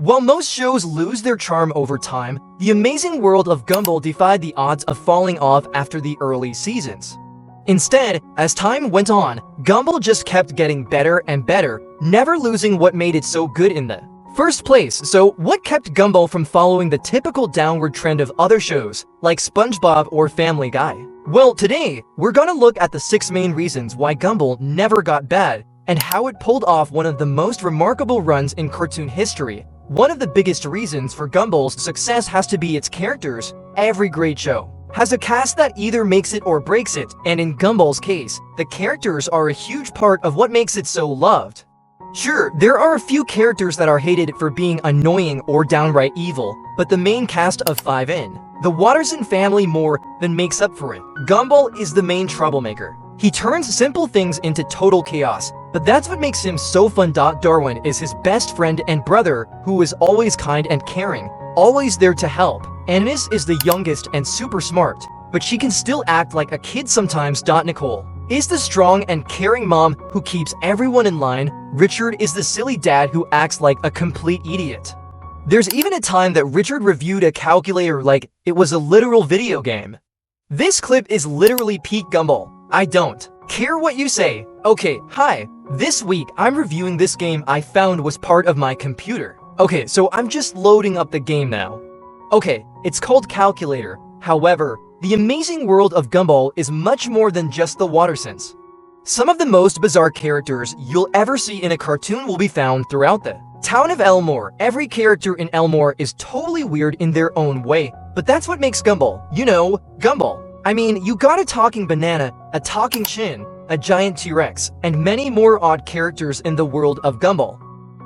While most shows lose their charm over time, The Amazing World of Gumball defied the odds of falling off after the early seasons. Instead, as time went on, Gumball just kept getting better and better, never losing what made it so good in the first place. So what kept Gumball from following the typical downward trend of other shows, like SpongeBob or Family Guy? Well, today, we're gonna look at the 6 main reasons why Gumball never got bad, and how it pulled off one of the most remarkable runs in cartoon history. One of the biggest reasons for Gumball's success has to be its characters. Every great show has a cast that either makes it or breaks it, and in Gumball's case, the characters are a huge part of what makes it so loved. Sure, there are a few characters that are hated for being annoying or downright evil, but the main cast of 5 the Watterson family more than makes up for it. Gumball is the main troublemaker. He turns simple things into total chaos, but that's what makes him so fun. Darwin is his best friend and brother, who is always kind and caring, always there to help. Annis is the youngest and super smart, but she can still act like a kid sometimes. Nicole is the strong and caring mom who keeps everyone in line. Richard is the silly dad who acts like a complete idiot. There's even a time that Richard reviewed a calculator like it was a literal video game. This clip is literally peak Gumball. I don't care what you say. Okay, hi. This week, I'm reviewing this game I found was part of my computer. Okay, so I'm just loading up the game now. Okay, it's called Calculator. However, The Amazing World of Gumball is much more than just the Wattersons. Some of the most bizarre characters you'll ever see in a cartoon will be found throughout the town of Elmore. Every character in Elmore is totally weird in their own way, but that's what makes Gumball. You know, Gumball. I mean, you got a talking banana, a talking chin, a giant T-Rex, and many more odd characters in the world of Gumball.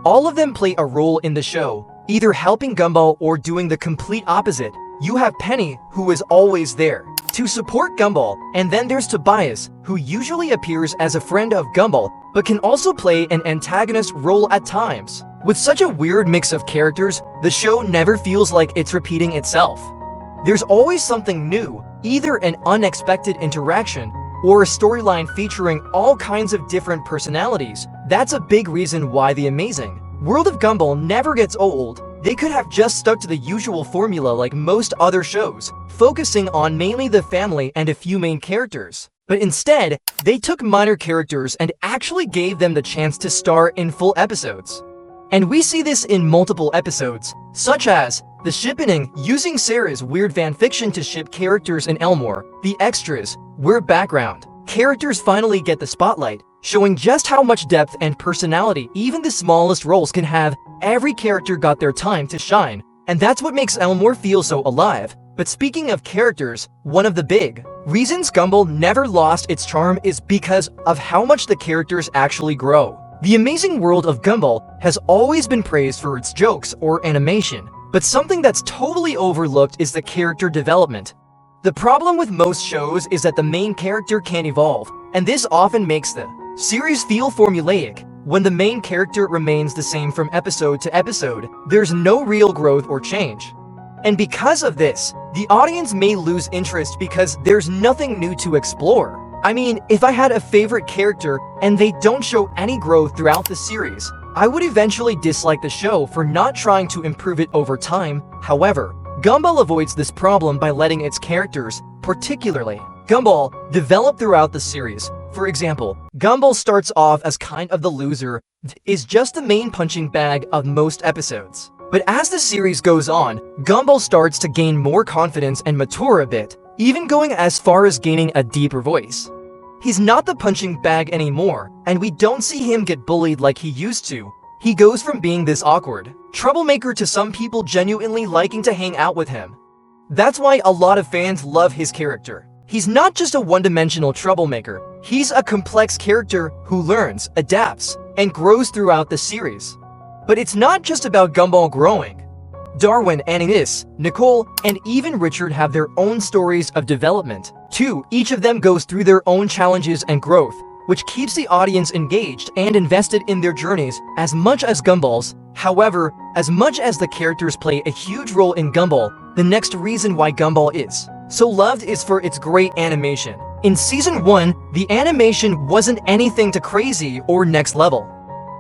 All of them play a role in the show, either helping Gumball or doing the complete opposite. You have Penny, who is always there to support Gumball, and then there's Tobias, who usually appears as a friend of Gumball, but can also play an antagonist role at times. With such a weird mix of characters, the show never feels like it's repeating itself. There's always something new, either an unexpected interaction or a storyline featuring all kinds of different personalities. That's a big reason why The Amazing World of Gumball never gets old. They could have just stuck to the usual formula like most other shows, focusing on mainly the family and a few main characters. But instead, they took minor characters and actually gave them the chance to star in full episodes. And we see this in multiple episodes, such as the shippening, using Sarah's weird fanfiction to ship characters in Elmore. The extras, where background characters finally get the spotlight, showing just how much depth and personality even the smallest roles can have. Every character got their time to shine, and that's what makes Elmore feel so alive. But speaking of characters, one of the big reasons Gumball never lost its charm is because of how much the characters actually grow. The Amazing World of Gumball has always been praised for its jokes or animation, but something that's totally overlooked is the character development. The problem with most shows is that the main character can't evolve, and this often makes the series feel formulaic. When the main character remains the same from episode to episode, there's no real growth or change. And because of this, the audience may lose interest because there's nothing new to explore. I mean, if I had a favorite character and they don't show any growth throughout the series, I would eventually dislike the show for not trying to improve it over time. However, Gumball avoids this problem by letting its characters, particularly Gumball, develop throughout the series. For example, Gumball starts off as kind of the loser, is just the main punching bag of most episodes. But as the series goes on, Gumball starts to gain more confidence and mature a bit, even going as far as gaining a deeper voice. He's not the punching bag anymore, and we don't see him get bullied like he used to. He goes from being this awkward troublemaker to some people genuinely liking to hang out with him. That's why a lot of fans love his character. He's not just a one-dimensional troublemaker, he's a complex character who learns, adapts, and grows throughout the series. But it's not just about Gumball growing. Darwin, Annis, Nicole, and even Richard have their own stories of development, too. Each of them goes through their own challenges and growth, which keeps the audience engaged and invested in their journeys as much as Gumball's. However, as much as the characters play a huge role in Gumball, the next reason why Gumball is so loved is for its great animation. In Season 1, the animation wasn't anything too crazy or next level.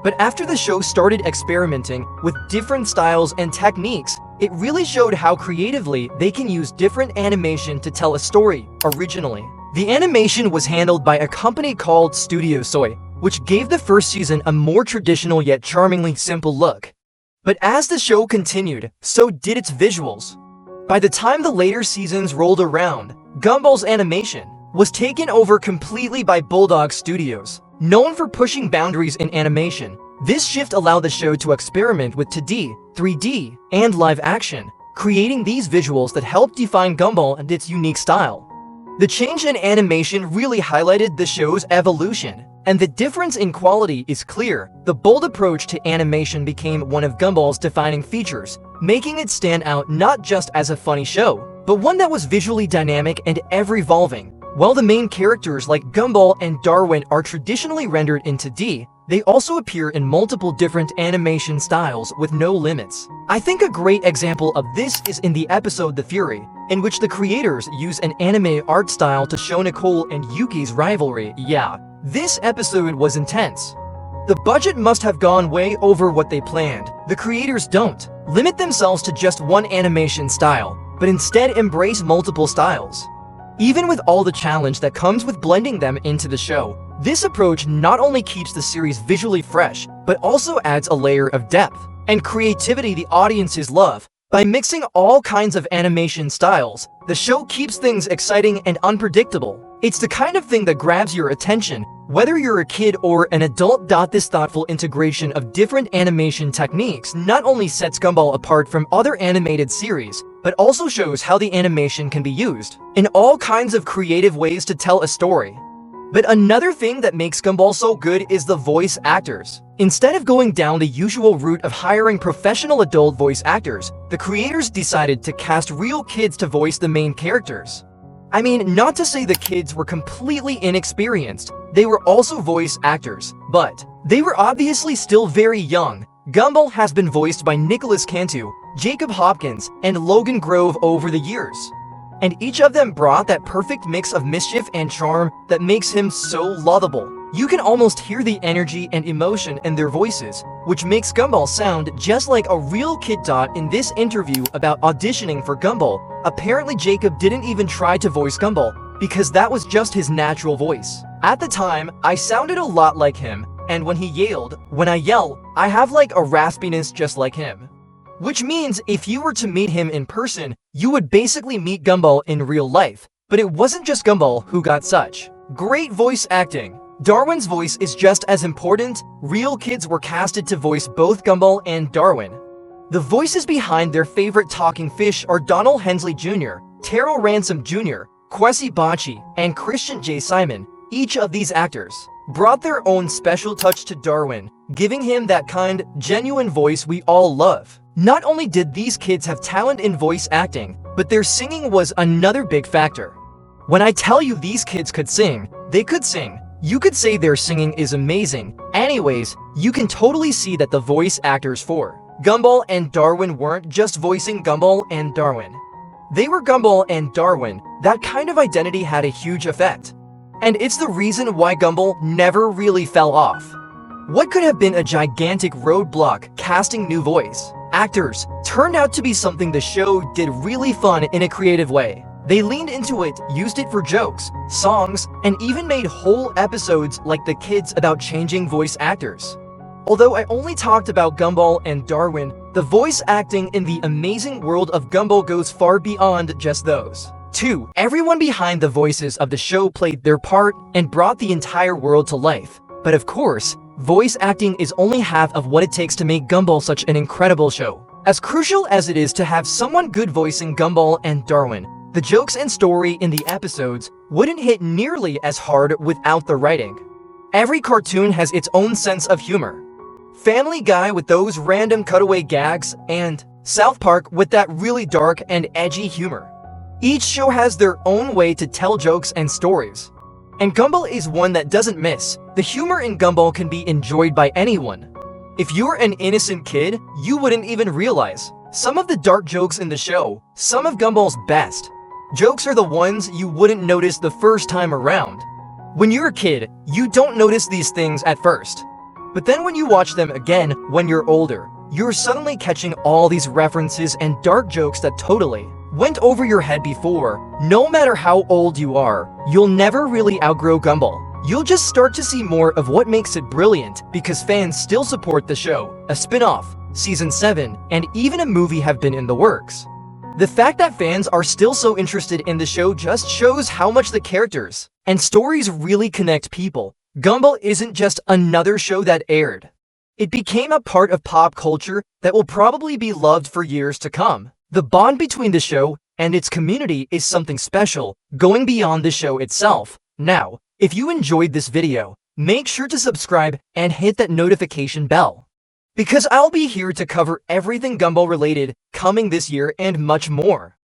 But after the show started experimenting with different styles and techniques, it really showed how creatively they can use different animation to tell a story originally. The animation was handled by a company called Studio Soy, which gave the first season a more traditional yet charmingly simple look. But as the show continued, so did its visuals. By the time the later seasons rolled around, Gumball's animation was taken over completely by Bulldog Studios, known for pushing boundaries in animation. This shift allowed the show to experiment with 2D, 3D, and live action, creating these visuals that helped define Gumball and its unique style. The change in animation really highlighted the show's evolution, and the difference in quality is clear. The bold approach to animation became one of Gumball's defining features, making it stand out not just as a funny show, but one that was visually dynamic and ever-evolving. While the main characters like Gumball and Darwin are traditionally rendered in 2D, they also appear in multiple different animation styles with no limits. I think a great example of this is in the episode The Fury, in which the creators use an anime art style to show Nicole and Yuki's rivalry. Yeah, this episode was intense. The budget must have gone way over what they planned. The creators don't limit themselves to just one animation style, but instead embrace multiple styles. Even with all the challenge that comes with blending them into the show, this approach not only keeps the series visually fresh, but also adds a layer of depth and creativity the audiences love. By mixing all kinds of animation styles, the show keeps things exciting and unpredictable. It's the kind of thing that grabs your attention, whether you're a kid or an adult. This thoughtful integration of different animation techniques not only sets Gumball apart from other animated series, but also shows how the animation can be used in all kinds of creative ways to tell a story. But another thing that makes Gumball so good is the voice actors. Instead of going down the usual route of hiring professional adult voice actors, the creators decided to cast real kids to voice the main characters. I mean, not to say the kids were completely inexperienced, they were also voice actors, but they were obviously still very young. Gumball has been voiced by Nicholas Cantu, Jacob Hopkins, and Logan Grove over the years, and each of them brought that perfect mix of mischief and charm that makes him so lovable. You can almost hear the energy and emotion in their voices, which makes Gumball sound just like a real kid. In this interview about auditioning for Gumball, apparently Jacob didn't even try to voice Gumball, because that was just his natural voice. At the time, I sounded a lot like him, and when I yell, I have like a raspiness just like him. Which means if you were to meet him in person, you would basically meet Gumball in real life. But it wasn't just Gumball who got such great voice acting. Darwin's voice is just as important. Real kids were casted to voice both Gumball and Darwin. The voices behind their favorite talking fish are Donald Hensley Jr., Terrell Ransom Jr., Kwesi Bachi, and Christian J. Simon. Each of these actors brought their own special touch to Darwin, giving him that kind, genuine voice we all love. Not only did these kids have talent in voice acting, but their singing was another big factor. When I tell you these kids could sing, they could sing. You could say their singing is amazing. Anyways, you can totally see that the voice actors for Gumball and Darwin weren't just voicing Gumball and Darwin. They were Gumball and Darwin. That kind of identity had a huge effect. And it's the reason why Gumball never really fell off. What could have been a gigantic roadblock, casting new voice actors, turned out to be something the show did really fun in a creative way. They leaned into it, used it for jokes, songs, and even made whole episodes like The Kids about changing voice actors. Although I only talked about Gumball and Darwin, the voice acting in the Amazing World of Gumball goes far beyond just those two. Everyone behind the voices of the show played their part and brought the entire world to life. But of course, voice acting is only half of what it takes to make Gumball such an incredible show. As crucial as it is to have someone good voicing Gumball and Darwin, the jokes and story in the episodes wouldn't hit nearly as hard without the writing. Every cartoon has its own sense of humor. Family Guy with those random cutaway gags, and South Park with that really dark and edgy humor. Each show has their own way to tell jokes and stories. And Gumball is one that doesn't miss. The humor in Gumball can be enjoyed by anyone. If you're an innocent kid, you wouldn't even realize some of the dark jokes in the show. Some of Gumball's best jokes are the ones you wouldn't notice the first time around. When you're a kid, you don't notice these things at first. But then when you watch them again when you're older, you're suddenly catching all these references and dark jokes that totally went over your head before. No matter how old you are, you'll never really outgrow Gumball. You'll just start to see more of what makes it brilliant because fans still support the show. A spin-off, Season 7, and even a movie have been in the works. The fact that fans are still so interested in the show just shows how much the characters and stories really connect people. Gumball isn't just another show that aired. It became a part of pop culture that will probably be loved for years to come. The bond between the show and its community is something special, going beyond the show itself. Now, if you enjoyed this video, make sure to subscribe and hit that notification bell, because I'll be here to cover everything Gumball related coming this year and much more.